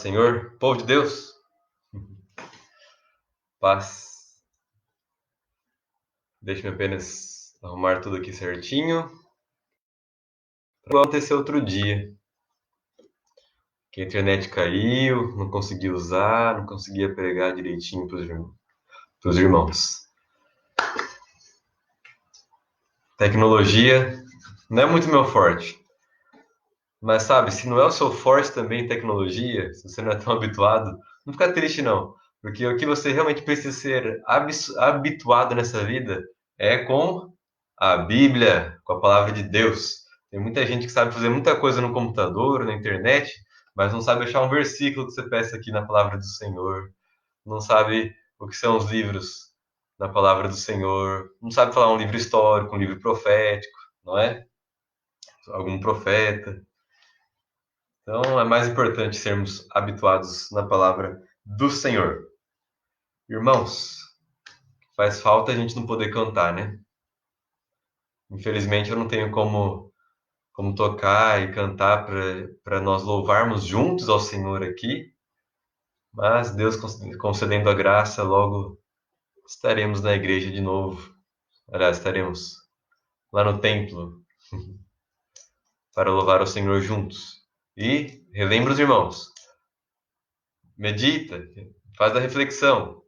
Senhor, povo de Deus, paz. Deixe-me apenas arrumar tudo aqui certinho para acontecer outro dia. Que a internet caiu, não consegui usar, não conseguia pregar direitinho para os irmãos. Tecnologia não é muito meu forte, mas sabe, se não é o seu forte também tecnologia, se você não é tão habituado, não fica triste não, porque o que você realmente precisa ser habituado nessa vida é com a Bíblia, com a palavra de Deus. Tem muita gente que sabe fazer muita coisa no computador, na internet, mas não sabe achar um versículo que você peça aqui na palavra do Senhor, não sabe o que são os livros na palavra do Senhor, não sabe falar um livro histórico, um livro profético, não é? Algum profeta. Então é mais importante sermos habituados na palavra do Senhor. Irmãos, faz falta a gente não poder cantar, né? Infelizmente eu não tenho como tocar e cantar para nós louvarmos juntos ao Senhor aqui, mas Deus concedendo a graça, logo estaremos na igreja de novo. Aliás, estaremos lá no templo para louvar ao Senhor juntos. E relembra os irmãos, medita, faz a reflexão.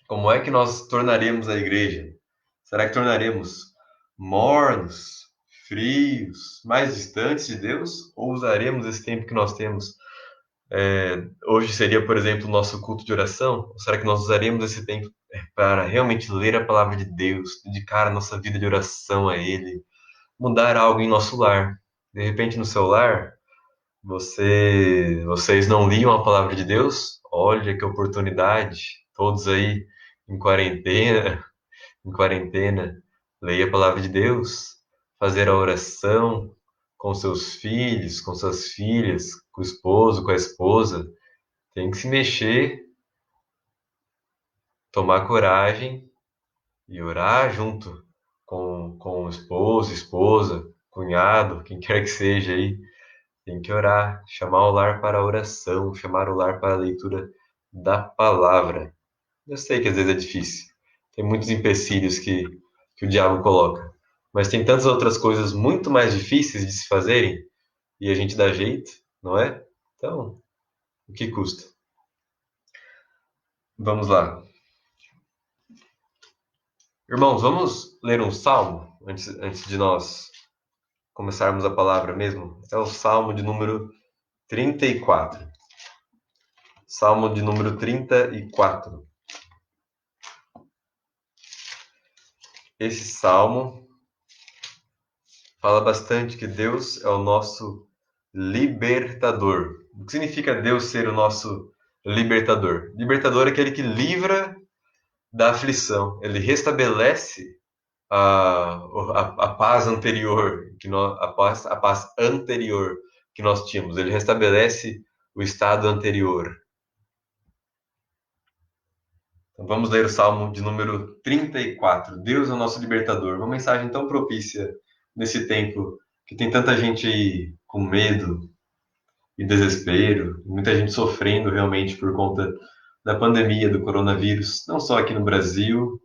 Como é que nós tornaremos a igreja? Será que tornaremos mornos, frios, mais distantes de Deus? Ou usaremos esse tempo que nós temos? Hoje seria, por exemplo, o nosso culto de oração? Ou será que nós usaremos esse tempo para realmente ler a palavra de Deus, dedicar a nossa vida de oração a Ele, mudar algo em nosso lar? De repente, no seu lar, vocês não liam a palavra de Deus? Olha que oportunidade! Todos aí em quarentena, leia a palavra de Deus, fazer a oração com seus filhos, com suas filhas, com o esposo, com a esposa. Tem que se mexer, tomar coragem e orar junto com o esposo, esposa, cunhado, quem quer que seja aí. Tem que orar, chamar o lar para a oração, chamar o lar para a leitura da palavra. Eu sei que às vezes é difícil. Tem muitos empecilhos que o diabo coloca. Mas tem tantas outras coisas muito mais difíceis de se fazerem e a gente dá jeito, não é? Então, o que custa? Vamos lá. Irmãos, vamos ler um salmo antes de nós começarmos a palavra mesmo? É o salmo de número 34. Salmo de número 34. Esse salmo fala bastante que Deus é o nosso libertador. O que significa Deus ser o nosso libertador? Libertador é aquele que livra da aflição. Ele restabelece a paz anterior, a paz anterior que nós tínhamos. Ele restabelece o estado anterior. Então vamos ler o Salmo de número 34. Deus é o nosso libertador. Uma mensagem tão propícia nesse tempo que tem tanta gente aí com medo e desespero, muita gente sofrendo realmente por conta da pandemia do coronavírus, não só aqui no Brasil,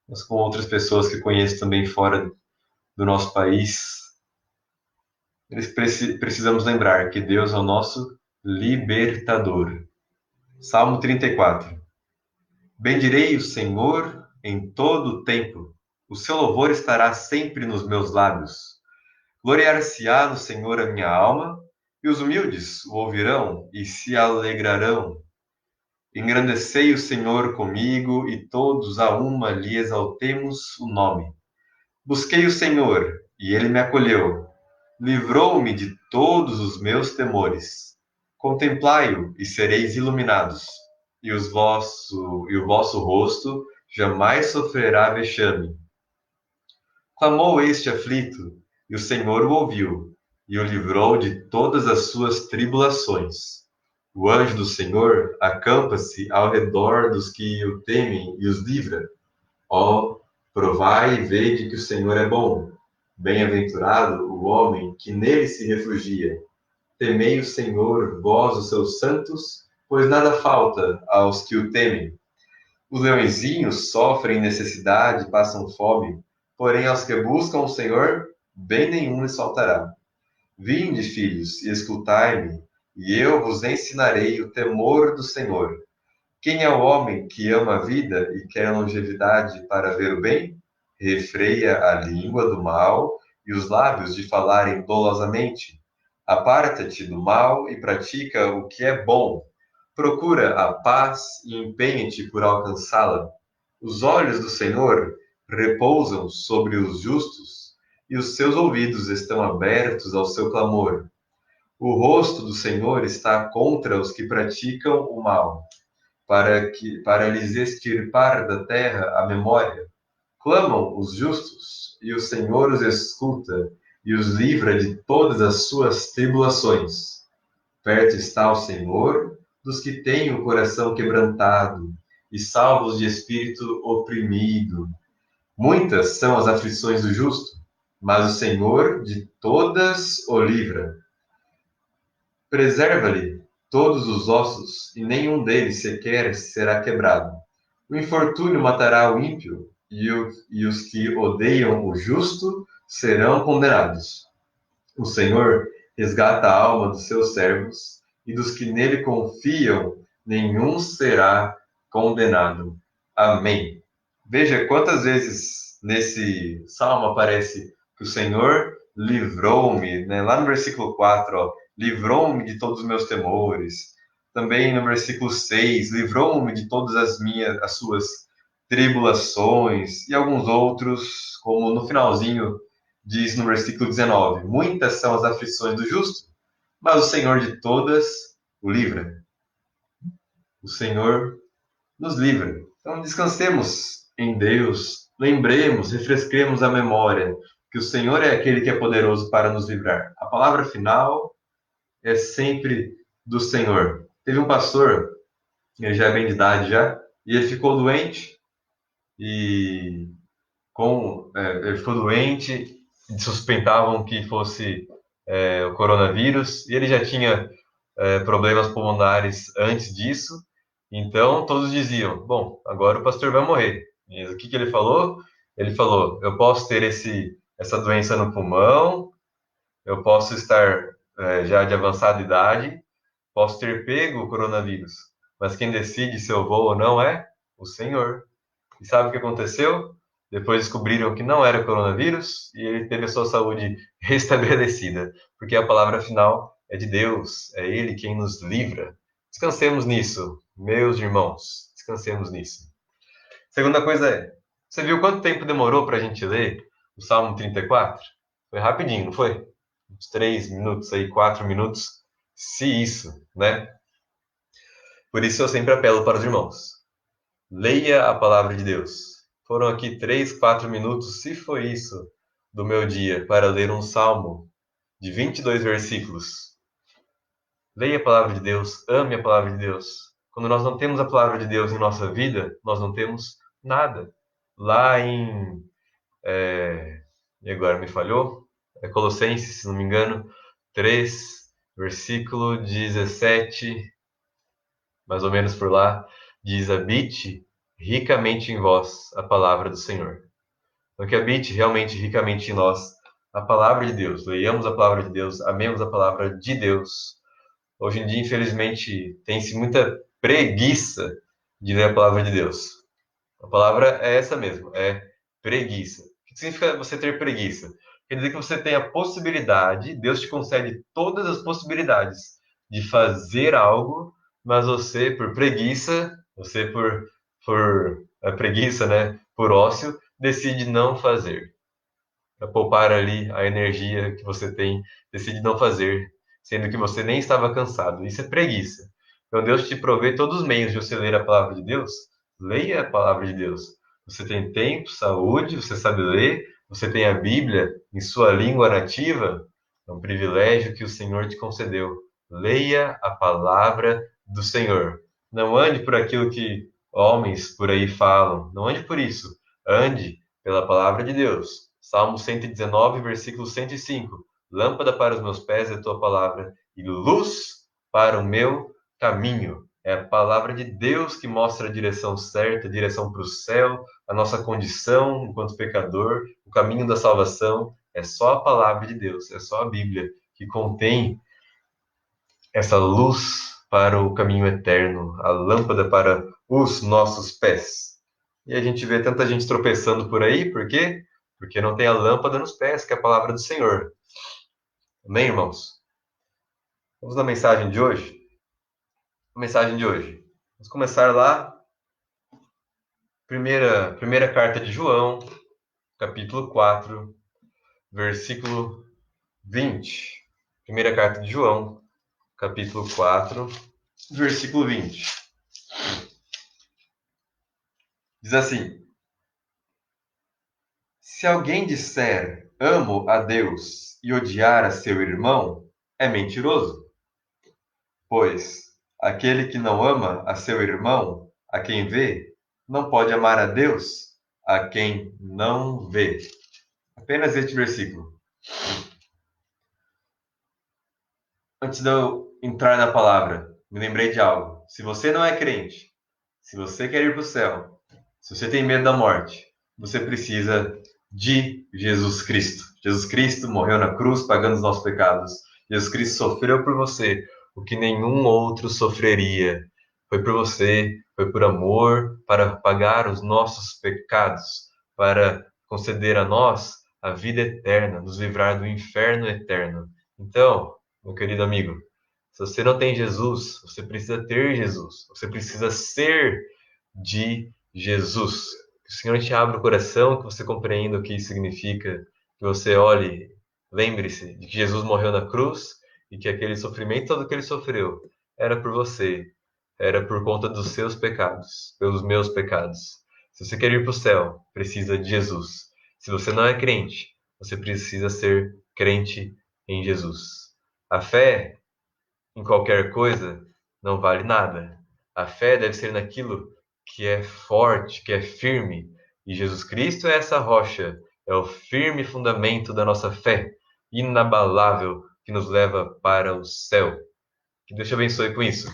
mas com outras pessoas que conheço também fora do nosso país. Precisamos lembrar que Deus é o nosso libertador. Salmo 34. Bendirei o Senhor em todo o tempo. O seu louvor estará sempre nos meus lábios. Gloriar-se-á no Senhor a minha alma, e os humildes o ouvirão e se alegrarão. Engrandecei o Senhor comigo, e todos a uma lhe exaltemos o nome. Busquei o Senhor, e ele me acolheu. Livrou-me de todos os meus temores. Contemplai-o e sereis iluminados, e o vosso rosto jamais sofrerá vexame. Clamou este aflito, e o Senhor o ouviu, e o livrou de todas as suas tribulações. O anjo do Senhor acampa-se ao redor dos que o temem e os livra. Ó, provai e vede que o Senhor é bom. Bem-aventurado o homem que nele se refugia. Temei o Senhor, vós, os seus santos, pois nada falta aos que o temem. Os leõezinhos sofrem necessidade e passam fome, porém aos que buscam o Senhor, bem nenhum lhes faltará. Vinde, filhos, e escutai-me, e eu vos ensinarei o temor do Senhor. Quem é o homem que ama a vida e quer longevidade para ver o bem? Refreia a língua do mal e os lábios de falarem dolosamente. Aparta-te do mal e pratica o que é bom. Procura a paz e empenha-te por alcançá-la. Os olhos do Senhor repousam sobre os justos e os seus ouvidos estão abertos ao seu clamor. O rosto do Senhor está contra os que praticam o mal para lhes extirpar da terra a memória. Clamam os justos, e o Senhor os escuta e os livra de todas as suas tribulações. Perto está o Senhor dos que têm o coração quebrantado e salvos de espírito oprimido. Muitas são as aflições do justo, mas o Senhor de todas o livra. Preserva-lhe todos os ossos, e nenhum deles sequer será quebrado. O infortúnio matará o ímpio, e os que odeiam o justo serão condenados. O Senhor resgata a alma dos seus servos, e dos que nele confiam, nenhum será condenado. Amém. Veja quantas vezes nesse salmo aparece que o Senhor livrou-me, né? Lá no versículo 4, ó, livrou-me de todos os meus temores. Também no versículo 6, livrou-me de todas as suas tribulações, e alguns outros, como no finalzinho diz no versículo 19: muitas são as aflições do justo, mas o Senhor de todas o livra. O Senhor nos livra. Então descansemos em Deus, lembremos, refresquemos a memória que o Senhor é aquele que é poderoso para nos livrar. A palavra final é sempre do Senhor. Teve um pastor, ele já é bem de idade já, e ele ficou doente e ele ficou doente, suspeitavam que fosse o coronavírus, e ele já tinha problemas pulmonares antes disso, então todos diziam, bom, agora o pastor vai morrer. E o que ele falou? Ele falou, eu posso ter essa doença no pulmão, eu posso estar já de avançada idade, posso ter pego o coronavírus, mas quem decide se eu vou ou não é o Senhor. E sabe o que aconteceu? Depois descobriram que não era coronavírus e ele teve a sua saúde restabelecida, porque a palavra final é de Deus, é Ele quem nos livra. Descansemos nisso, meus irmãos, descansemos nisso. Segunda coisa é, você viu quanto tempo demorou para a gente ler o Salmo 34? Foi rapidinho, não foi? Uns 3 minutos aí, 4 minutos, se isso, né? Por isso eu sempre apelo para os irmãos. Leia a palavra de Deus. Foram aqui 3, 4 minutos, se foi isso, do meu dia, para ler um salmo de 22 versículos. Leia a palavra de Deus, ame a palavra de Deus. Quando nós não temos a palavra de Deus em nossa vida, nós não temos nada. Lá e agora me falhou, Colossenses, se não me engano, 3, versículo 17, mais ou menos por lá, diz: habite ricamente em vós a palavra do Senhor. Então, que habite realmente ricamente em nós a palavra de Deus. Leiamos a palavra de Deus, amemos a palavra de Deus. Hoje em dia, infelizmente, tem-se muita preguiça de ler a palavra de Deus. A palavra é essa mesmo, é preguiça. O que significa você ter preguiça? Quer dizer que você tem a possibilidade, Deus te concede todas as possibilidades de fazer algo, mas você, por preguiça, você por preguiça, né, por ócio, decide não fazer. Para poupar ali a energia que você tem, decide não fazer, sendo que você nem estava cansado. Isso é preguiça. Então Deus te provê todos os meios de você ler a palavra de Deus. Leia a palavra de Deus. Você tem tempo, saúde, você sabe ler, você tem a Bíblia em sua língua nativa. É um privilégio que o Senhor te concedeu. Leia a palavra do Senhor. Não ande por aquilo que homens por aí falam. Não ande por isso. Ande pela palavra de Deus. Salmo 119, versículo 105. Lâmpada para os meus pés é a tua palavra e luz para o meu caminho. É a palavra de Deus que mostra a direção certa, a direção para o céu, a nossa condição enquanto pecador, o caminho da salvação. É só a palavra de Deus, é só a Bíblia que contém essa luz para o caminho eterno, a lâmpada para os nossos pés. E a gente vê tanta gente tropeçando por aí, por quê? Porque não tem a lâmpada nos pés, que é a palavra do Senhor. Amém, irmãos? Vamos na mensagem de hoje? A mensagem de hoje. Vamos começar lá. Primeira carta de João, capítulo 4, versículo 20. Primeira carta de João, capítulo 4, versículo 20. Diz assim: Se alguém disser amo a Deus e odiar a seu irmão, é mentiroso. Pois aquele que não ama a seu irmão, a quem vê, não pode amar a Deus, a quem não vê. Apenas este versículo. Antes de eu entrar na palavra, me lembrei de algo. Se você não é crente, se você quer ir para o céu, se você tem medo da morte, você precisa de Jesus Cristo. Jesus Cristo morreu na cruz pagando os nossos pecados. Jesus Cristo sofreu por você o que nenhum outro sofreria. Foi por você, foi por amor, para pagar os nossos pecados, para conceder a nós a vida eterna, nos livrar do inferno eterno. Então, meu querido amigo, se você não tem Jesus, você precisa ter Jesus. Você precisa ser de Jesus. Que o Senhor te abra o coração, que você compreenda o que isso significa, que você olhe, lembre-se de que Jesus morreu na cruz e que aquele sofrimento todo que ele sofreu era por você, era por conta dos seus pecados, pelos meus pecados. Se você quer ir para o céu, precisa de Jesus. Se você não é crente, você precisa ser crente em Jesus. A fé em qualquer coisa não vale nada. A fé deve ser naquilo que é forte, que é firme. E Jesus Cristo é essa rocha, é o firme fundamento da nossa fé, inabalável, que nos leva para o céu. Que Deus te abençoe com isso.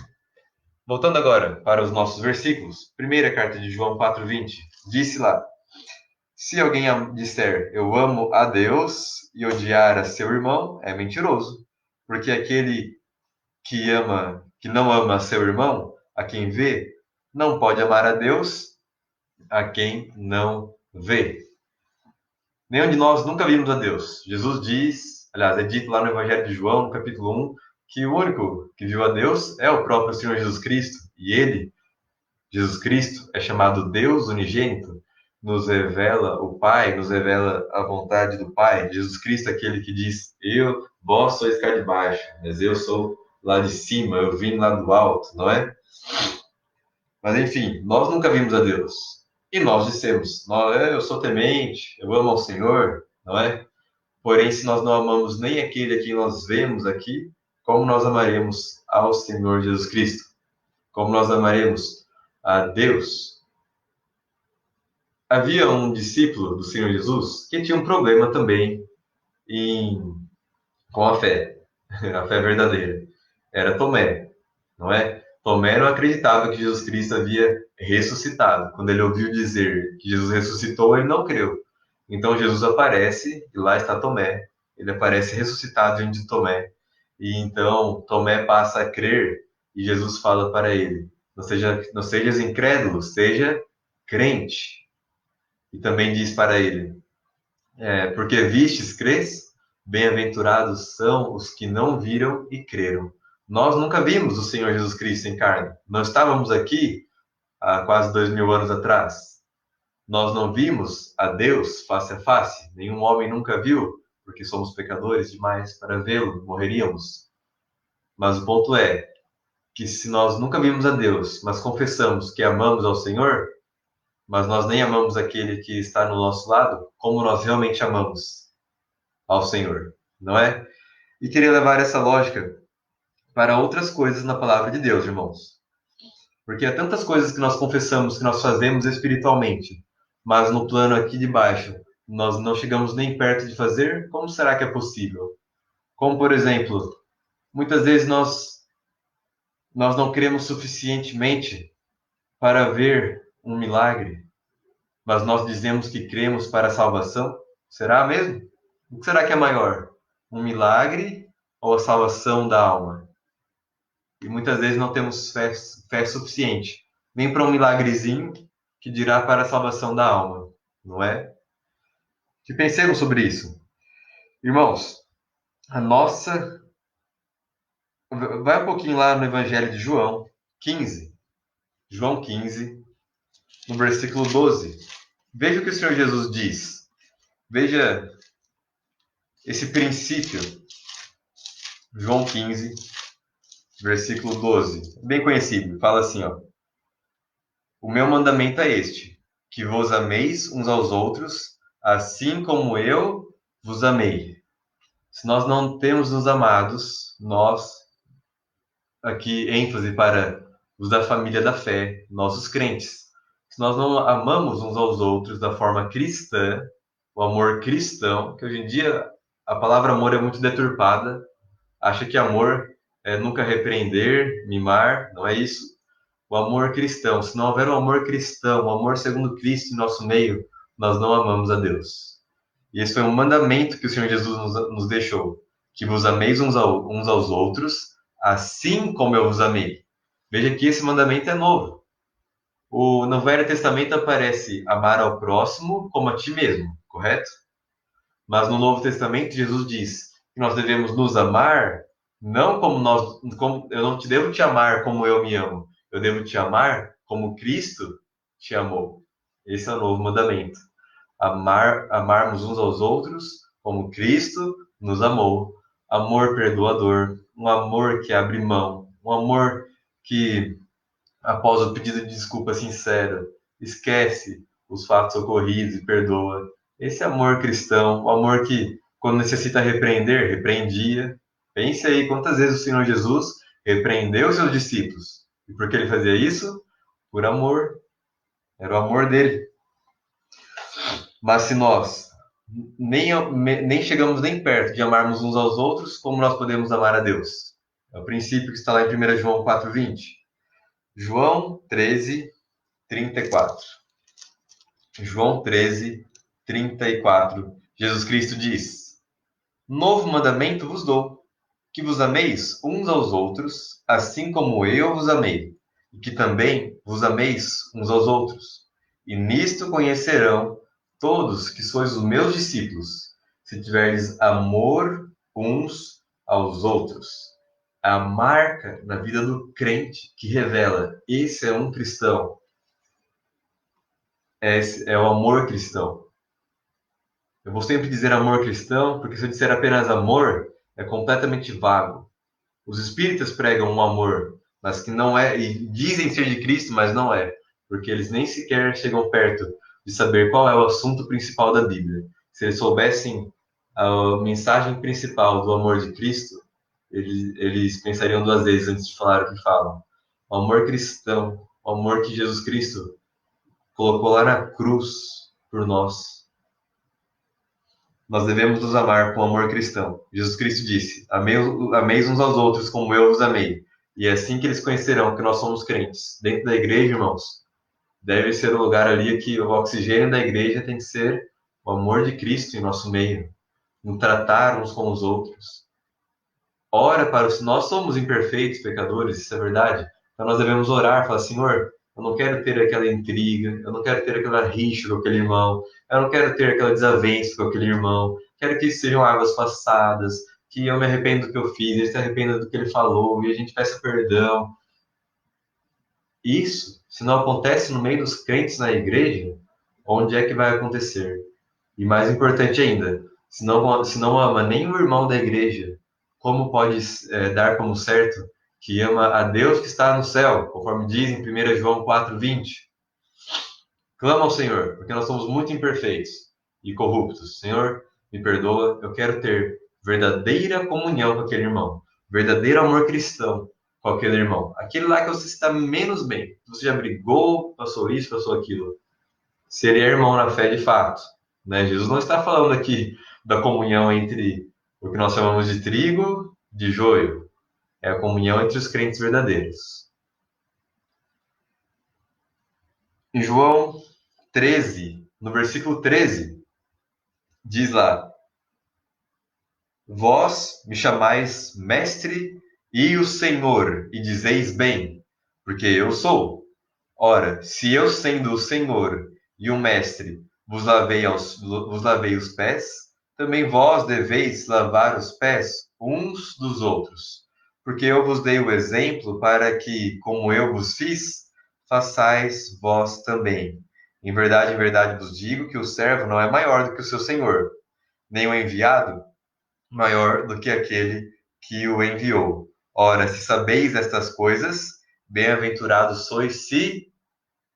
Voltando agora para os nossos versículos. Primeira carta de João 4:20. Disse lá: Se alguém disser eu amo a Deus e odiar a seu irmão, é mentiroso. Porque aquele que não ama seu irmão, a quem vê, não pode amar a Deus, a quem não vê. Nenhum de nós nunca vimos a Deus. Jesus diz, aliás, é dito lá no Evangelho de João, no capítulo 1, que o único que viu a Deus é o próprio Senhor Jesus Cristo. E ele, Jesus Cristo, é chamado Deus unigênito, nos revela o Pai, nos revela a vontade do Pai. Jesus Cristo é aquele que diz, vós sois cá de baixo, mas eu sou lá de cima, eu vim lá do alto, não é? Mas enfim, nós nunca vimos a Deus. E nós dissemos, eu sou temente, eu amo ao Senhor, não é? Porém, se nós não amamos nem aquele a quem nós vemos aqui, como nós amaremos ao Senhor Jesus Cristo? Como nós amaremos a Deus? Havia um discípulo do Senhor Jesus que tinha um problema também com a fé, a fé verdadeira. Era Tomé, não é? Tomé não acreditava que Jesus Cristo havia ressuscitado. Quando ele ouviu dizer que Jesus ressuscitou, ele não creu. Então Jesus aparece e lá está Tomé. Ele aparece ressuscitado diante de Tomé. E então Tomé passa a crer e Jesus fala para ele: não sejas incrédulo, seja crente. E também diz para ele: porque vistes, crês? Bem-aventurados são os que não viram e creram. Nós nunca vimos o Senhor Jesus Cristo em carne. Não estávamos aqui há quase 2000 anos atrás. Nós não vimos a Deus face a face. Nenhum homem nunca viu, porque somos pecadores demais para vê-lo, morreríamos. Mas o ponto é que se nós nunca vimos a Deus, mas confessamos que amamos ao Senhor, mas nós nem amamos aquele que está no nosso lado, como nós realmente amamos ao Senhor, não é? E queria levar essa lógica para outras coisas na palavra de Deus, irmãos. Porque há tantas coisas que nós confessamos, que nós fazemos espiritualmente, mas no plano aqui de baixo, nós não chegamos nem perto de fazer, como será que é possível? Como, por exemplo, muitas vezes nós Nós não cremos suficientemente para ver um milagre, mas nós dizemos que cremos para a salvação? Será mesmo? O que será que é maior? Um milagre ou a salvação da alma? E muitas vezes não temos fé suficiente, nem para um milagrezinho que dirá para a salvação da alma, não é? Que pensemos sobre isso. Irmãos, a nossa. Vai um pouquinho lá no Evangelho de João 15. João 15, no versículo 12. Veja o que o Senhor Jesus diz. Veja esse princípio. João 15, versículo 12. Bem conhecido. Fala assim, ó. O meu mandamento é este, que vos ameis uns aos outros, assim como eu vos amei. Se nós não temos nos amados, nós, aqui ênfase para os da família da fé, nossos crentes. Se nós não amamos uns aos outros da forma cristã, o amor cristão, que hoje em dia a palavra amor é muito deturpada, acha que amor é nunca repreender, mimar, não é isso? O amor cristão, se não houver um amor cristão, o amor segundo Cristo em nosso meio, nós não amamos a Deus. E esse foi um mandamento que o Senhor Jesus nos deixou, que vos ameis uns aos outros, assim como eu vos amei. Veja que esse mandamento é novo. No Velho Testamento aparece amar ao próximo como a ti mesmo, correto? Mas no Novo Testamento Jesus diz que nós devemos nos amar não eu não te devo te amar como eu me amo, eu devo te amar como Cristo te amou. Esse é o novo mandamento. Amarmos uns aos outros como Cristo nos amou. Amor perdoador, um amor que abre mão, um amor que, após o pedido de desculpa sincero, esquece os fatos ocorridos e perdoa. Esse amor cristão, o amor que, quando necessita repreender, repreendia. Pense aí quantas vezes o Senhor Jesus repreendeu os seus discípulos. E por que ele fazia isso? Por amor. Era o amor dele. Mas se nós nem chegamos nem perto de amarmos uns aos outros, como nós podemos amar a Deus? É o princípio que está lá em 1 João 4,20. João 13, 34. João 13, 34. Jesus Cristo diz: Novo mandamento vos dou, que vos ameis uns aos outros, assim como eu vos amei, e que também vos ameis uns aos outros. E nisto conhecerão todos que sois os meus discípulos, se tiverdes amor uns aos outros. A marca na vida do crente que revela: esse é um cristão, é o amor cristão. Eu vou sempre dizer amor cristão, porque se eu disser apenas amor, é completamente vago. Os espíritas pregam um amor, mas que não é, e dizem ser de Cristo, mas não é, porque eles nem sequer chegam perto de saber qual é o assunto principal da Bíblia. Se eles soubessem a mensagem principal do amor de Cristo, eles pensariam duas vezes antes de falar o que falam. O amor cristão, o amor que Jesus Cristo colocou lá na cruz por nós. Nós devemos nos amar com amor cristão. Jesus Cristo disse: ameis uns aos outros como eu vos amei. E é assim que eles conhecerão que nós somos crentes. Dentro da igreja, irmãos, deve ser o lugar ali que o oxigênio da igreja tem que ser o amor de Cristo em nosso meio, no tratar uns com os outros. Ora para os nós somos imperfeitos, pecadores, isso é verdade. Então nós devemos orar, falar: Senhor, eu não quero ter aquela intriga, eu não quero ter aquela rixa com aquele irmão, eu não quero ter aquela desavença com aquele irmão. Quero que sejam águas passadas, que eu me arrependo do que eu fiz, ele se arrependa do que ele falou, e a gente peça perdão. Isso, se não acontece no meio dos crentes na igreja, onde é que vai acontecer? E mais importante ainda, se não ama nem o irmão da igreja, como pode dar como certo que ama a Deus que está no céu, conforme diz em 1 João 4,20? Clama ao Senhor, porque nós somos muito imperfeitos e corruptos. Senhor, me perdoa, eu quero ter verdadeira comunhão com aquele irmão, verdadeiro amor cristão com aquele irmão. Aquele lá que você está menos bem, você já brigou, passou isso, passou aquilo. Se ele é irmão na fé de fato, né? Jesus não está falando aqui da comunhão entre o que nós chamamos de trigo, de joio. É a comunhão entre os crentes verdadeiros. Em João 13, no versículo 13, diz lá: Vós me chamais mestre e o Senhor, e dizeis bem, porque eu sou. Ora, se eu, sendo o Senhor e o mestre, vos lavei os pés, também vós deveis lavar os pés uns dos outros. Porque eu vos dei o exemplo para que, como eu vos fiz, façais vós também. Em verdade vos digo que o servo não é maior do que o seu senhor, nem o enviado maior do que aquele que o enviou. Ora, se sabeis estas coisas, bem-aventurados sois se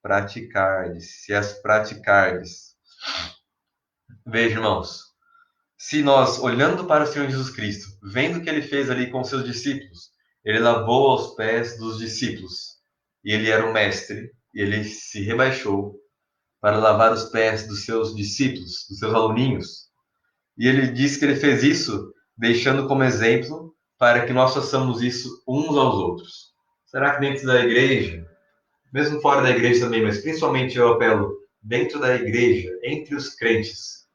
praticardes, se as praticardes. Veja, irmãos, se nós, olhando para o Senhor Jesus Cristo, vendo o que ele fez ali com seus discípulos, ele lavou aos pés dos discípulos, e ele era o mestre, e ele se rebaixou para lavar os pés dos seus discípulos, dos seus aluninhos. E ele diz que ele fez isso deixando como exemplo para que nós façamos isso uns aos outros. Será que dentro da igreja, mesmo fora da igreja também, mas principalmente eu apelo dentro da igreja, entre os crentes,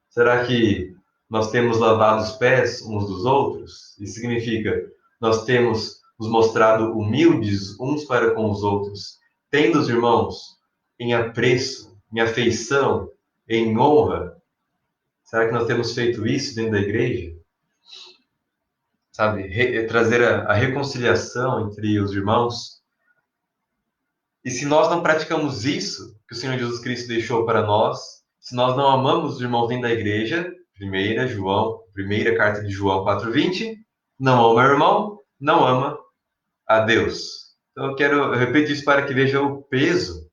será que nós temos lavado os pés uns dos outros? Isso significa nós temos nos mostrado humildes uns para com os outros, tendo os irmãos em apreço, em afeição, em honra. Será que nós temos feito isso dentro da igreja? Sabe, trazer a reconciliação entre os irmãos. E se nós não praticamos isso que o Senhor Jesus Cristo deixou para nós, se nós não amamos os irmãos dentro da igreja, primeira carta de João 4:20, não ama o irmão, não ama a Deus. Então eu repito isso para que veja o peso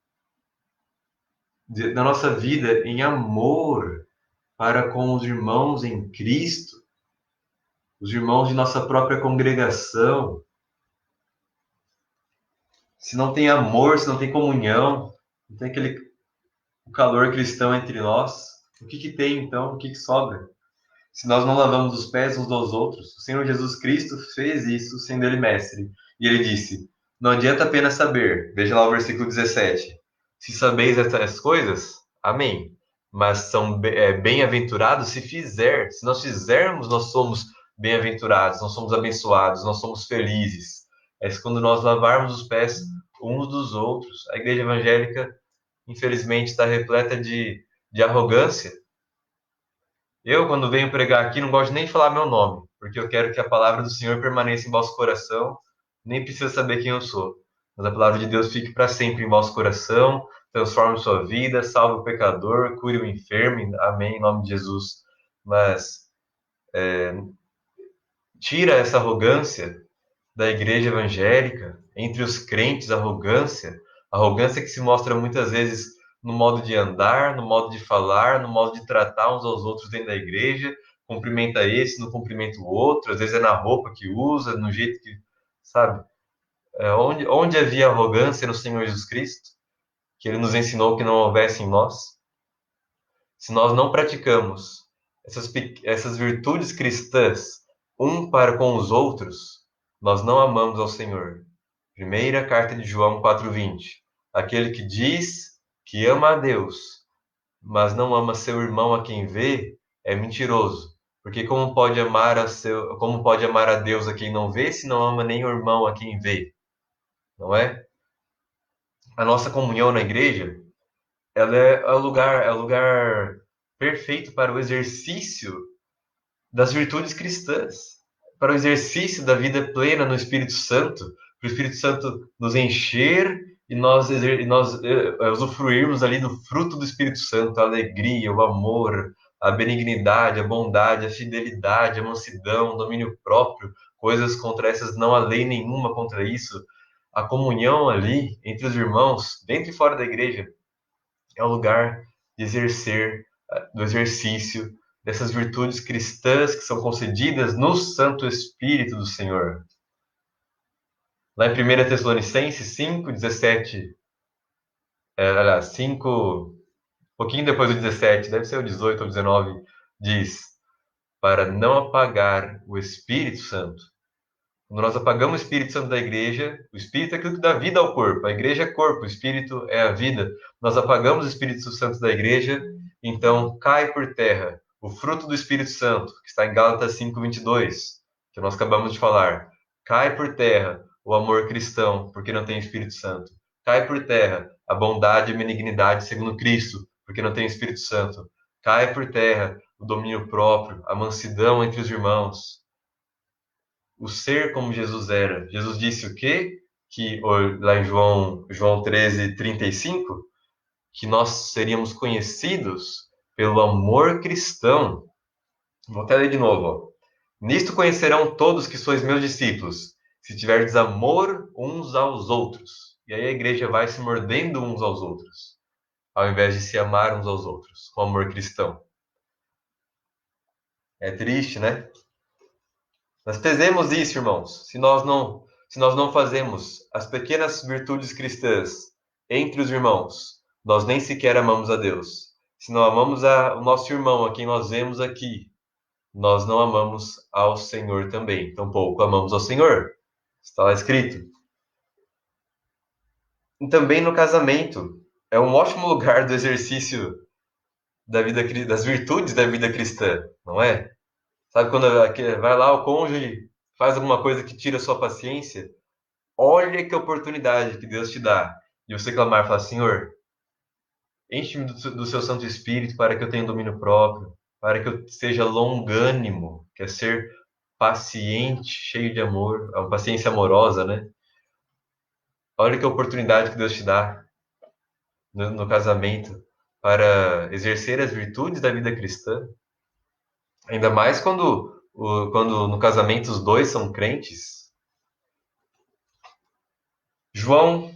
da nossa vida em amor para com os irmãos em Cristo, os irmãos de nossa própria congregação. Se não tem amor, se não tem comunhão, não tem o calor cristão entre nós, o que que tem então? O que que sobra? Se nós não lavamos os pés uns dos outros, o Senhor Jesus Cristo fez isso sendo ele mestre. E ele disse: Não adianta apenas saber. Veja lá o versículo 17. Se sabeis essas coisas, amém. Mas são bem-aventurados se fizer. Se nós fizermos, nós somos bem-aventurados, nós somos abençoados, nós somos felizes. É quando nós lavarmos os pés uns dos outros. A igreja evangélica, infelizmente, está repleta de arrogância. Eu, quando venho pregar aqui, não gosto nem de falar meu nome, porque eu quero que a palavra do Senhor permaneça em vosso coração, nem precisa saber quem eu sou. Mas a palavra de Deus fique para sempre em vosso coração, transforme sua vida, salve o pecador, cure o enfermo, amém, em nome de Jesus. Mas tira essa arrogância da igreja evangélica, entre os crentes, arrogância que se mostra muitas vezes no modo de andar, no modo de falar, no modo de tratar uns aos outros dentro da igreja, cumprimenta esse, não cumprimenta o outro, às vezes é na roupa que usa, no jeito que, sabe? Onde havia arrogância no Senhor Jesus Cristo, que ele nos ensinou que não houvesse em nós, se nós não praticamos essas virtudes cristãs um para com os outros, nós não amamos ao Senhor. Primeira carta de João 4:20. Aquele que diz que ama a Deus, mas não ama seu irmão a quem vê, é mentiroso. Porque como pode amar a Deus a quem não vê, se não ama nem o irmão a quem vê? Não é? A nossa comunhão na igreja, ela é o lugar perfeito para o exercício das virtudes cristãs, para o exercício da vida plena no Espírito Santo, para o Espírito Santo nos encher e nós usufruirmos ali do fruto do Espírito Santo, a alegria, o amor, a benignidade, a bondade, a fidelidade, a mansidão, o domínio próprio, coisas contra essas não há lei nenhuma contra isso. A comunhão ali entre os irmãos, dentro e fora da igreja, é o lugar de do exercício dessas virtudes cristãs que são concedidas no Santo Espírito do Senhor. Lá em 1 Tessalonicenses 5, 17, aliás, 5, um pouquinho depois do 17, deve ser o 18 ou 19, diz: para não apagar o Espírito Santo, Quando nós apagamos o Espírito Santo da igreja, o Espírito é aquilo que dá vida ao corpo, a igreja é corpo, o Espírito é a vida. Nós apagamos o Espírito Santo da igreja, então cai por terra o fruto do Espírito Santo, que está em Gálatas 5:22, que nós acabamos de falar. Cai por terra o amor cristão, porque não tem Espírito Santo. Cai por terra a bondade e a benignidade segundo Cristo, porque não tem Espírito Santo. Cai por terra o domínio próprio, a mansidão entre os irmãos, o ser como Jesus era. Jesus disse o quê? Que lá em João 13:35, que nós seríamos conhecidos pelo amor cristão. Vou até ler de novo. Ó. Nisto conhecerão todos que sois meus discípulos, se tiverdes amor uns aos outros. E aí a igreja vai se mordendo uns aos outros, ao invés de se amar uns aos outros, com amor cristão. É triste, né? Nós fazemos isso, irmãos. Se nós não fazemos as pequenas virtudes cristãs entre os irmãos, nós nem sequer amamos a Deus. Se não amamos o nosso irmão, a quem nós vemos aqui, nós não amamos ao Senhor também. Tampouco amamos ao Senhor. Está lá escrito. E também no casamento. É um ótimo lugar do exercício da vida, das virtudes da vida cristã, não é? Sabe quando vai lá o cônjuge faz alguma coisa que tira a sua paciência? Olha que oportunidade que Deus te dá. E você clamar e falar, Senhor, enche-me do seu Santo Espírito para que eu tenha domínio próprio, para que eu seja longânimo, que é ser paciente, cheio de amor, a paciência amorosa, né? Olha que oportunidade que Deus te dá no casamento para exercer as virtudes da vida cristã. Ainda mais quando no casamento os dois são crentes. João,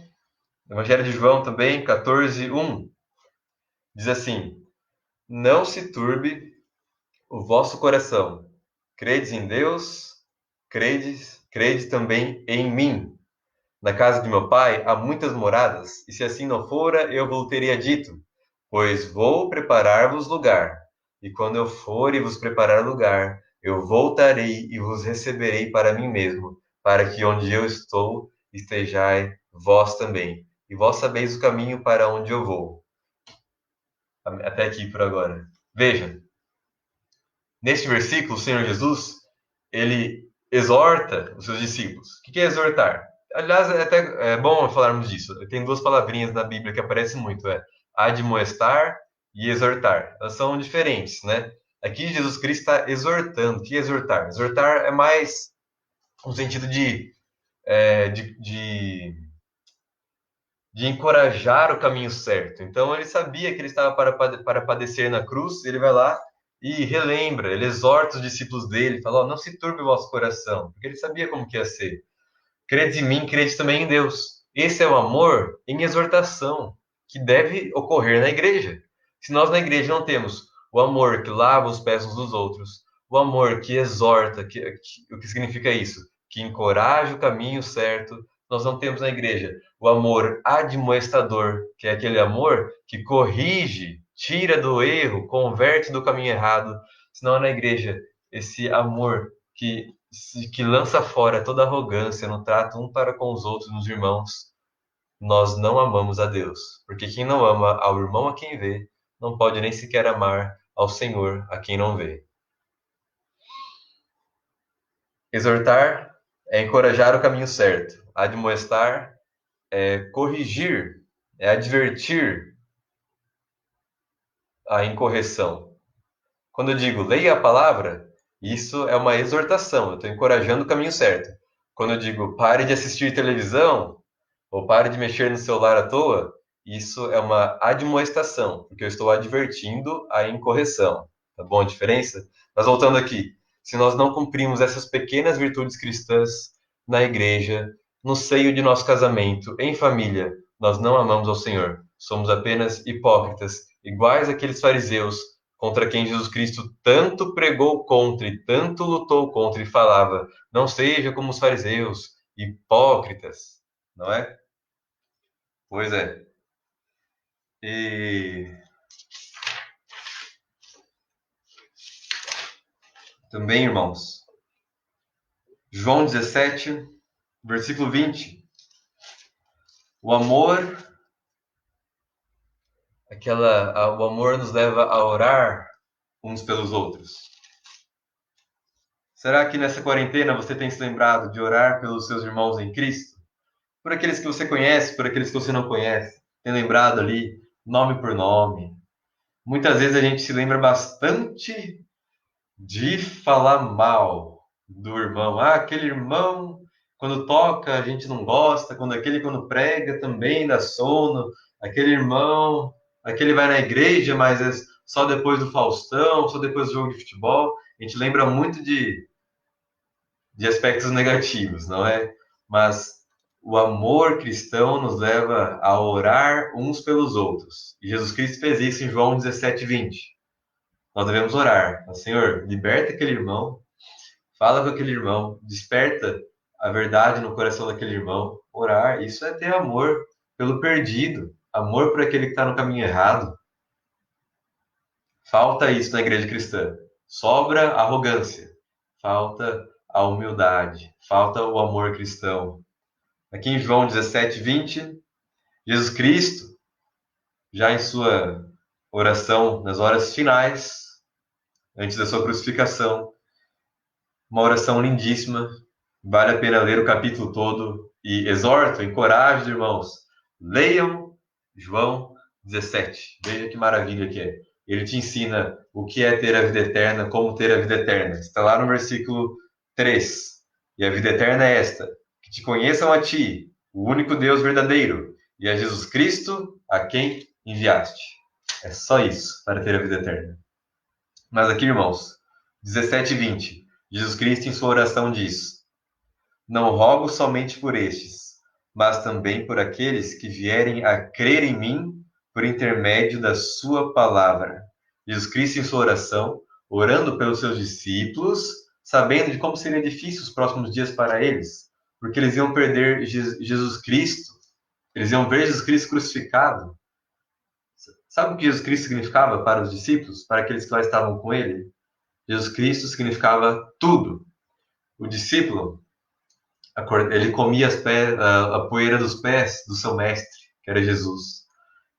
Evangelho de João também, 14:1, diz assim: Não se turbe o vosso coração. Credes em Deus, crede também em mim. Na casa de meu pai há muitas moradas, e se assim não fora, eu vos teria dito, pois vou preparar-vos lugar. E quando eu for e vos preparar lugar, eu voltarei e vos receberei para mim mesmo, para que onde eu estou estejai vós também. E vós sabeis o caminho para onde eu vou. Até aqui por agora. Veja, neste versículo, o Senhor Jesus, ele exorta os seus discípulos. O que é exortar? Aliás, é até bom falarmos disso. Tem duas palavrinhas na Bíblia que aparecem muito, admoestar e exortar. Elas são diferentes, né? Aqui Jesus Cristo está exortando. O que é exortar? Exortar é mais um sentido de encorajar o caminho certo. Então ele sabia que ele estava para padecer na cruz, ele vai lá e relembra, ele exorta os discípulos dele, fala, oh, não se turbe o vosso coração, porque ele sabia como que ia ser. Crede em mim, crede também em Deus. Esse é o amor em exortação, que deve ocorrer na igreja. Se nós na igreja não temos o amor que lava os pés uns dos outros, o amor que exorta, o que significa isso? Que encoraja o caminho certo, nós não temos na igreja o amor admoestador, que é aquele amor que corrige, tira do erro, converte do caminho errado. Senão na igreja, esse amor que lança fora toda arrogância no trato um para com os outros, nos irmãos, nós não amamos a Deus. Porque quem não ama ao irmão a quem vê, não pode nem sequer amar ao Senhor a quem não vê. Exortar é encorajar o caminho certo. Admoestar é corrigir, é advertir a incorreção. Quando eu digo leia a palavra, isso é uma exortação, eu estou encorajando o caminho certo. Quando eu digo pare de assistir televisão, ou pare de mexer no celular à toa, isso é uma admoestação, porque eu estou advertindo a incorreção. Tá bom a diferença? Mas voltando aqui, se nós não cumprimos essas pequenas virtudes cristãs na igreja, no seio de nosso casamento, em família, nós não amamos ao Senhor. Somos apenas hipócritas, iguais àqueles fariseus contra quem Jesus Cristo tanto pregou contra e tanto lutou contra e falava: não seja como os fariseus, hipócritas, não é? Pois é. E também, irmãos, João 17, versículo 20. O amor, o amor nos leva a orar uns pelos outros. Será que nessa quarentena você tem se lembrado de orar pelos seus irmãos em Cristo? Por aqueles que você conhece, por aqueles que você não conhece? Tem lembrado ali, nome por nome? Muitas vezes a gente se lembra bastante de falar mal do irmão. Ah, aquele irmão, quando toca, a gente não gosta. Quando prega, também dá sono. Aquele irmão, aquele vai na igreja, mas é só depois do Faustão, só depois do jogo de futebol. A gente lembra muito de aspectos negativos, não é? Mas o amor cristão nos leva a orar uns pelos outros. E Jesus Cristo fez isso em João 17:20. Nós devemos orar. Senhor, liberta aquele irmão, fala com aquele irmão, desperta a verdade no coração daquele irmão. Orar, isso é ter amor pelo perdido, amor por aquele que está no caminho errado. Falta isso na igreja cristã. Sobra a arrogância, falta a humildade, falta o amor cristão. Aqui em João 17:20, Jesus Cristo, já em sua oração, nas horas finais, antes da sua crucificação, uma oração lindíssima, vale a pena ler o capítulo todo e exorto, encorajo os irmãos, leiam João 17. Veja que maravilha que é. Ele te ensina o que é ter a vida eterna, como ter a vida eterna. Está lá no versículo 3. E a vida eterna é esta: que te conheçam a ti, o único Deus verdadeiro, e a Jesus Cristo, a quem enviaste. É só isso para ter a vida eterna. Mas aqui, irmãos, 17:20, Jesus Cristo em sua oração diz: Não rogo somente por estes, mas também por aqueles que vierem a crer em mim por intermédio da sua palavra. Jesus Cristo em sua oração, orando pelos seus discípulos, sabendo de como seria difícil os próximos dias para eles, porque eles iam perder Jesus Cristo, eles iam ver Jesus Cristo crucificado. Sabe o que Jesus Cristo significava para os discípulos, para aqueles que lá estavam com ele? Jesus Cristo significava tudo. O discípulo, ele comia a poeira dos pés do seu mestre, que era Jesus.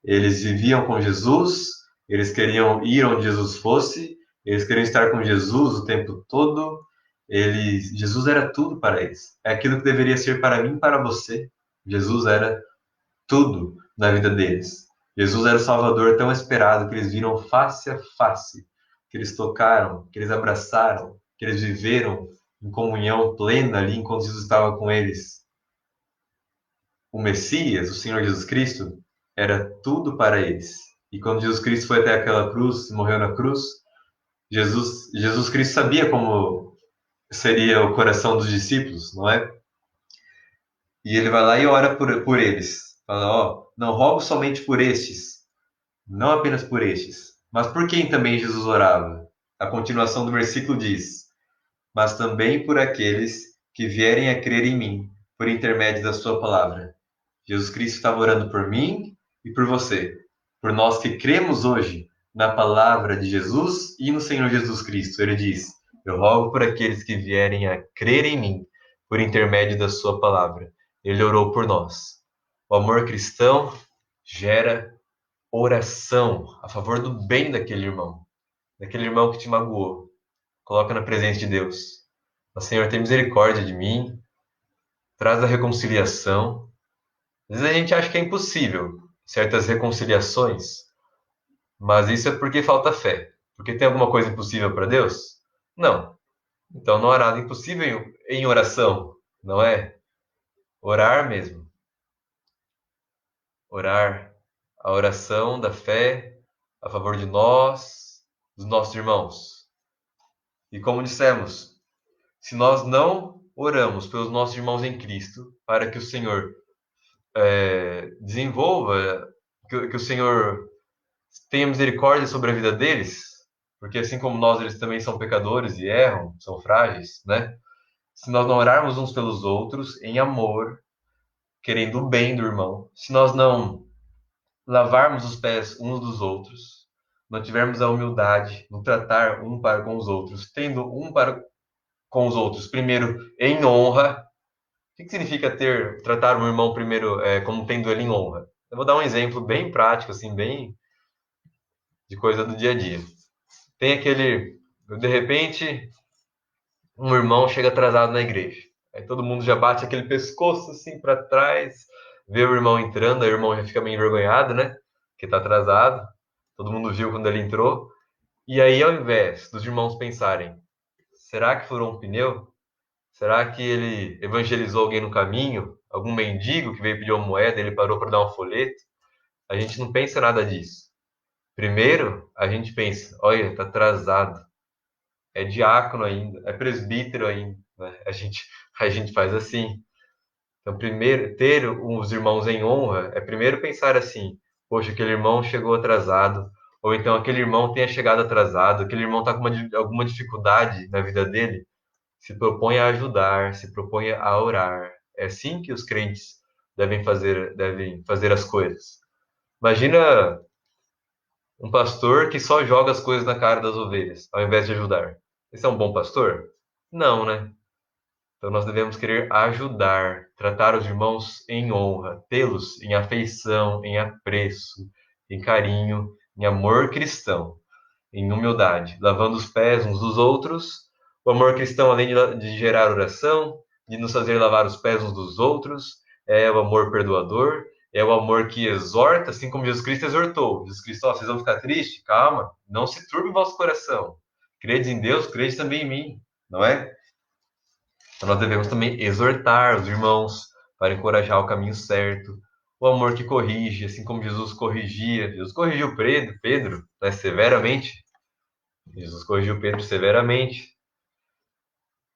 Eles viviam com Jesus, eles queriam ir onde Jesus fosse, eles queriam estar com Jesus o tempo todo. Jesus era tudo para eles. É aquilo que deveria ser para mim e para você. Jesus era tudo na vida deles. Jesus era o Salvador tão esperado que eles viram face a face, que eles tocaram, que eles abraçaram, que eles viveram em comunhão plena ali enquanto Jesus estava com eles. O Messias, o Senhor Jesus Cristo, era tudo para eles. E quando Jesus Cristo foi até aquela cruz, morreu na cruz, Jesus Cristo sabia como seria o coração dos discípulos, não é? E ele vai lá e ora por eles. Fala, ó, não rogo somente por estes, não apenas por estes, mas por quem também Jesus orava. A continuação do versículo diz: mas também por aqueles que vierem a crer em mim, por intermédio da sua palavra. Jesus Cristo estava orando por mim e por você, por nós que cremos hoje na palavra de Jesus e no Senhor Jesus Cristo. Ele diz: eu rogo por aqueles que vierem a crer em mim, por intermédio da sua palavra. Ele orou por nós. O amor cristão gera oração a favor do bem daquele irmão que te magoou. Coloca na presença de Deus. O Senhor, tem misericórdia de mim, traz a reconciliação. Às vezes a gente acha que é impossível certas reconciliações, mas isso é porque falta fé. Porque tem alguma coisa impossível para Deus? Não. Então não há nada impossível em oração, não é? Orar mesmo. Orar. A oração da fé a favor de nós, dos nossos irmãos. E como dissemos, se nós não oramos pelos nossos irmãos em Cristo, para que o Senhor desenvolva, que o Senhor tenha misericórdia sobre a vida deles, porque assim como nós, eles também são pecadores e erram, são frágeis, né? Se nós não orarmos uns pelos outros em amor, querendo o bem do irmão, se nós não lavarmos os pés uns dos outros, não tivermos a humildade no tratar um para com os outros, tendo um para com os outros. Primeiro, em honra. O que significa tratar um irmão primeiro como tendo ele em honra? Eu vou dar um exemplo bem prático, assim, bem de coisa do dia a dia. Tem de repente, um irmão chega atrasado na igreja. Aí todo mundo já bate aquele pescoço assim para trás, vê o irmão entrando, aí o irmão já fica meio envergonhado, né? Que tá atrasado. Todo mundo viu quando ele entrou. E aí, ao invés dos irmãos pensarem, será que furou um pneu? Será que ele evangelizou alguém no caminho? Algum mendigo que veio pedir uma moeda, ele parou para dar um folheto? A gente não pensa nada disso. Primeiro, a gente pensa, olha, tá atrasado. É diácono ainda, é presbítero ainda, né? A gente faz assim. Então, primeiro, ter os irmãos em honra é primeiro pensar assim, poxa, aquele irmão chegou atrasado, ou então aquele irmão tenha chegado atrasado, aquele irmão está com alguma dificuldade na vida dele, se propõe a ajudar, se propõe a orar. É assim que os crentes devem fazer as coisas. Imagina um pastor que só joga as coisas na cara das ovelhas, ao invés de ajudar. Esse é um bom pastor? Não, né? Então nós devemos querer ajudar, tratar os irmãos em honra, tê-los em afeição, em apreço, em carinho, em amor cristão, em humildade, lavando os pés uns dos outros. O amor cristão, além de gerar oração, de nos fazer lavar os pés uns dos outros, é o amor perdoador, é o amor que exorta, assim como Jesus Cristo exortou. Jesus Cristo, vocês vão ficar tristes? Calma, não se turbe o vosso coração. Credes em Deus, credes também em mim, não é? Então nós devemos também exortar os irmãos para encorajar o caminho certo. O amor que corrige, assim como Jesus corrigia. Jesus corrigiu Pedro, né, severamente. Jesus corrigiu Pedro severamente.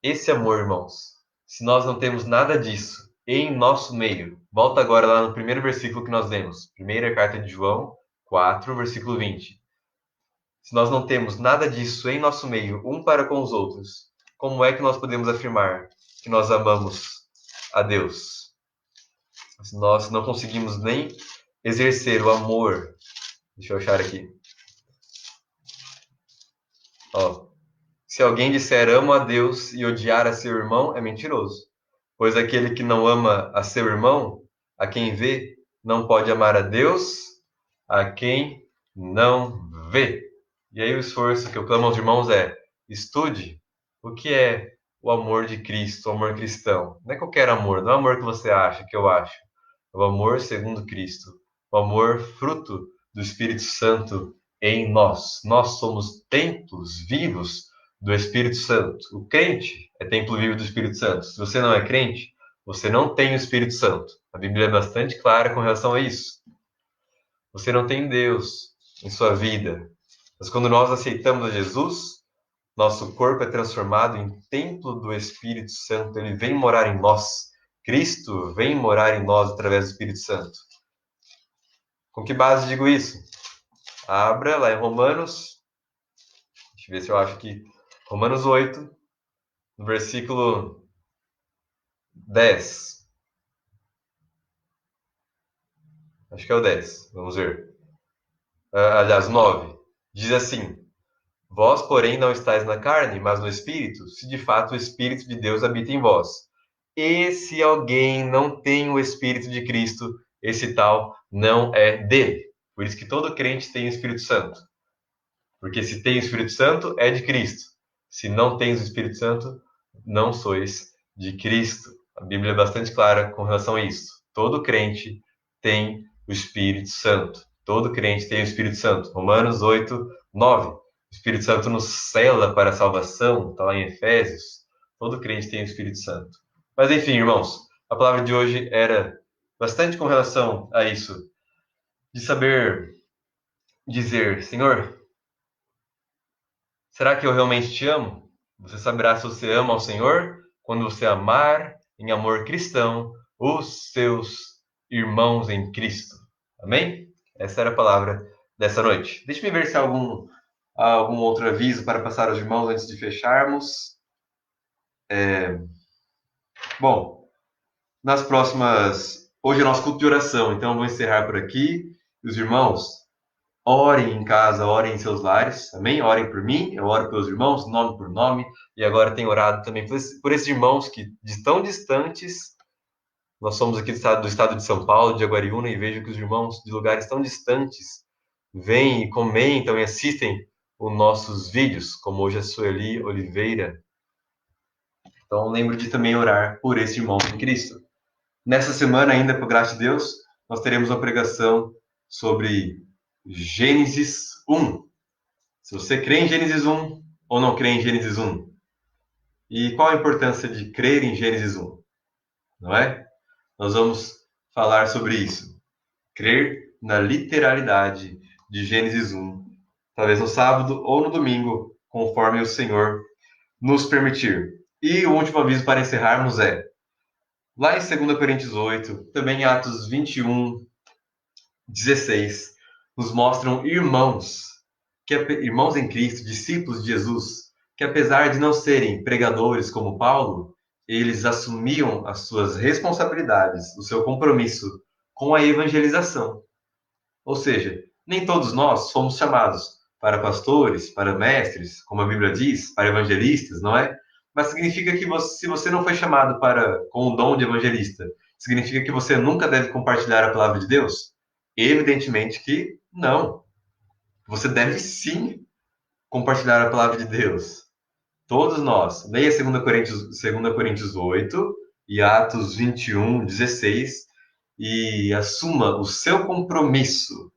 Esse amor, irmãos, se nós não temos nada disso em nosso meio, volta agora lá no primeiro versículo que nós lemos, primeira carta de João 4, versículo 20. Se nós não temos nada disso em nosso meio, um para com os outros, como é que nós podemos afirmar que nós amamos a Deus? Se nós não conseguimos nem exercer o amor, deixa eu achar aqui. Ó, se alguém disser amo a Deus e odiar a seu irmão, é mentiroso. Pois aquele que não ama a seu irmão, a quem vê, não pode amar a Deus, a quem não vê. E aí o esforço que eu clamo aos irmãos é: estude o que é o amor de Cristo, o amor cristão. Não é qualquer amor, não é o amor que você acha, que eu acho. É o amor segundo Cristo, o amor fruto do Espírito Santo em nós. Nós somos templos vivos do Espírito Santo. O crente é templo vivo do Espírito Santo. Se você não é crente, você não tem o Espírito Santo. A Bíblia é bastante clara com relação a isso. Você não tem Deus em sua vida. Mas quando nós aceitamos a Jesus, nosso corpo é transformado em templo do Espírito Santo. Ele vem morar em nós. Cristo vem morar em nós através do Espírito Santo. Com que base digo isso? Abra lá em Romanos. Deixa eu ver se eu acho aqui. Romanos 8, no versículo 10. Acho que é o 10. Vamos ver. Aliás, 9. Diz assim: Vós, porém, não estáis na carne, mas no Espírito, se de fato o Espírito de Deus habita em vós. E se alguém não tem o Espírito de Cristo, esse tal não é dele. Por isso que todo crente tem o Espírito Santo. Porque se tem o Espírito Santo, é de Cristo. Se não tens o Espírito Santo, não sois de Cristo. A Bíblia é bastante clara com relação a isso. Todo crente tem o Espírito Santo. Todo crente tem o Espírito Santo. Romanos 8, 9. O Espírito Santo nos sela para a salvação, está lá em Efésios. Todo crente tem o Espírito Santo. Mas enfim, irmãos, a palavra de hoje era bastante com relação a isso, de saber dizer: Senhor, será que eu realmente te amo? Você saberá se você ama ao Senhor quando você amar em amor cristão os seus irmãos em Cristo. Amém? Essa era a palavra dessa noite. Deixa-me ver se há algum outro aviso para passar aos irmãos antes de fecharmos. Bom, nas próximas... Hoje é nosso culto de oração, então eu vou encerrar por aqui. E os irmãos, Orem em casa, orem em seus lares, amém? Orem por mim, eu oro pelos irmãos, nome por nome, e agora tenho orado também por esses irmãos que tão distantes. Nós somos aqui do estado de São Paulo, de Jaguariúna, e vejo que os irmãos de lugares tão distantes vêm e comentam e assistem os nossos vídeos, como hoje a Sueli Oliveira. Então, lembro de também orar por esses irmãos em Cristo. Nessa semana, ainda, por graça de Deus, nós teremos uma pregação sobre Gênesis 1. Se você crê em Gênesis 1 ou não crê em Gênesis 1. E qual a importância de crer em Gênesis 1? Não é? Nós vamos falar sobre isso. Crer na literalidade de Gênesis 1. Talvez no sábado ou no domingo, conforme o Senhor nos permitir. E o último aviso para encerrarmos é, lá em 2 Coríntios 8, também em Atos 21, 16, nos mostram irmãos, irmãos em Cristo, discípulos de Jesus, que apesar de não serem pregadores como Paulo, eles assumiam as suas responsabilidades, o seu compromisso com a evangelização. Ou seja, nem todos nós fomos chamados para pastores, para mestres, como a Bíblia diz, para evangelistas, não é? Mas significa que se você não foi chamado com o dom de evangelista, significa que você nunca deve compartilhar a palavra de Deus? Evidentemente que não. Você deve sim compartilhar a palavra de Deus. Todos nós. Leia 2 Coríntios 8 e Atos 21, 16 e assuma o seu compromisso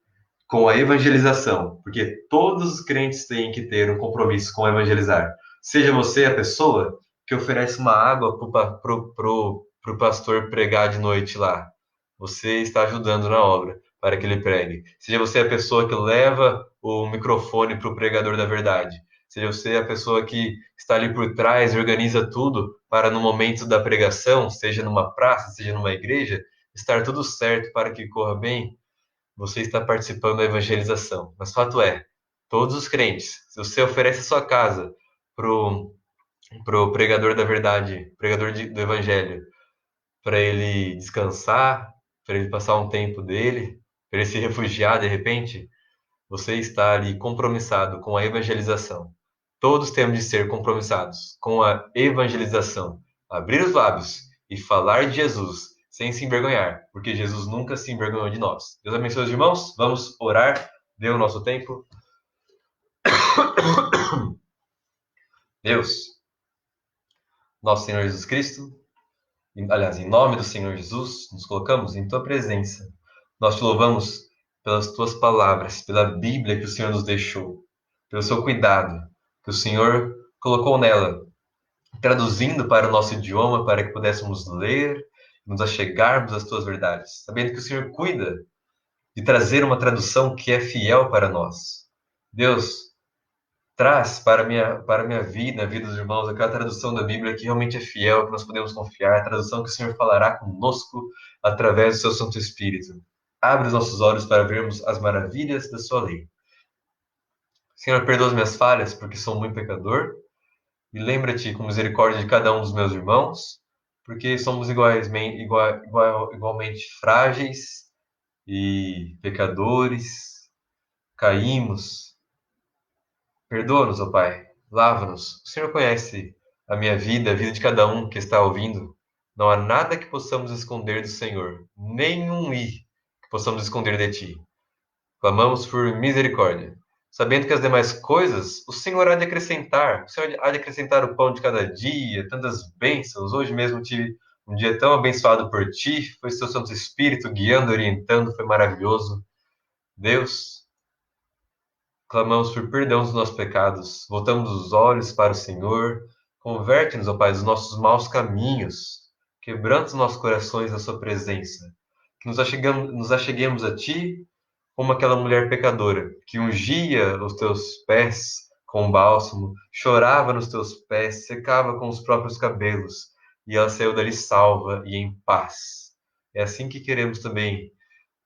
com a evangelização, porque todos os crentes têm que ter um compromisso com evangelizar. Seja você a pessoa que oferece uma água pro pastor pregar de noite lá. Você está ajudando na obra para que ele pregue. Seja você a pessoa que leva o microfone para o pregador da verdade. Seja você a pessoa que está ali por trás e organiza tudo para no momento da pregação, seja numa praça, seja numa igreja, estar tudo certo para que corra bem. Você está participando da evangelização. Mas fato é, todos os crentes, se você oferece a sua casa pro pregador da verdade, do evangelho, para ele descansar, para ele passar um tempo dele, para ele se refugiar de repente, você está ali compromissado com a evangelização. Todos temos de ser compromissados com a evangelização. Abrir os lábios e falar de Jesus sem se envergonhar, porque Jesus nunca se envergonhou de nós. Deus abençoe os irmãos. Vamos orar. Deu o nosso tempo. Deus, nosso Senhor Jesus Cristo, aliás, em nome do Senhor Jesus, nos colocamos em tua presença. Nós te louvamos pelas tuas palavras, pela Bíblia que o Senhor nos deixou, pelo seu cuidado que o Senhor colocou nela, traduzindo para o nosso idioma, para que pudéssemos ler, nos achegarmos às tuas verdades, sabendo que o Senhor cuida de trazer uma tradução que é fiel para nós. Deus, traz para a minha vida, a vida dos irmãos, aquela tradução da Bíblia que realmente é fiel, que nós podemos confiar, a tradução que o Senhor falará conosco através do seu Santo Espírito. Abre os nossos olhos para vermos as maravilhas da sua lei. Senhor, perdoa as minhas falhas, porque sou muito pecador, e lembra-te com misericórdia de cada um dos meus irmãos, porque somos igualmente frágeis e pecadores, caímos. Perdoa-nos, ó Pai, lava-nos. O Senhor conhece a minha vida, a vida de cada um que está ouvindo. Não há nada que possamos esconder do Senhor, nem um i que possamos esconder de Ti. Clamamos por misericórdia, sabendo que as demais coisas o Senhor há de acrescentar. O Senhor há de acrescentar o pão de cada dia, tantas bênçãos. Hoje mesmo tive um dia tão abençoado por Ti, foi Seu Santo Espírito guiando, orientando, foi maravilhoso. Deus, clamamos por perdão dos nossos pecados, voltamos os olhos para o Senhor, converte-nos, ó Pai, dos nossos maus caminhos, quebranta os nossos corações na Sua presença, que nos acheguemos a Ti, como aquela mulher pecadora, que ungia os Teus pés com bálsamo, chorava nos Teus pés, secava com os próprios cabelos, e ela saiu dali salva e em paz. É assim que queremos também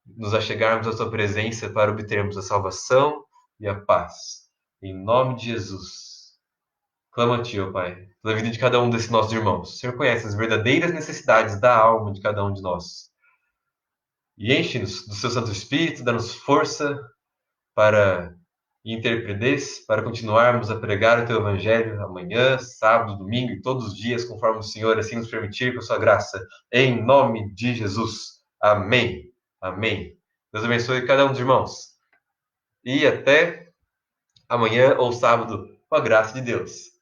nos achegarmos à Tua presença para obtermos a salvação e a paz. Em nome de Jesus. Clamo a Ti, ó Pai, pela vida de cada um desses nossos irmãos. O Senhor conhece as verdadeiras necessidades da alma de cada um de nós. E enche-nos do Seu Santo Espírito, dá-nos força para interpretes, para continuarmos a pregar o Teu Evangelho amanhã, sábado, domingo e todos os dias, conforme o Senhor assim nos permitir, com a Sua graça. Em nome de Jesus. Amém. Amém. Deus abençoe cada um dos irmãos. E até amanhã ou sábado, com a graça de Deus.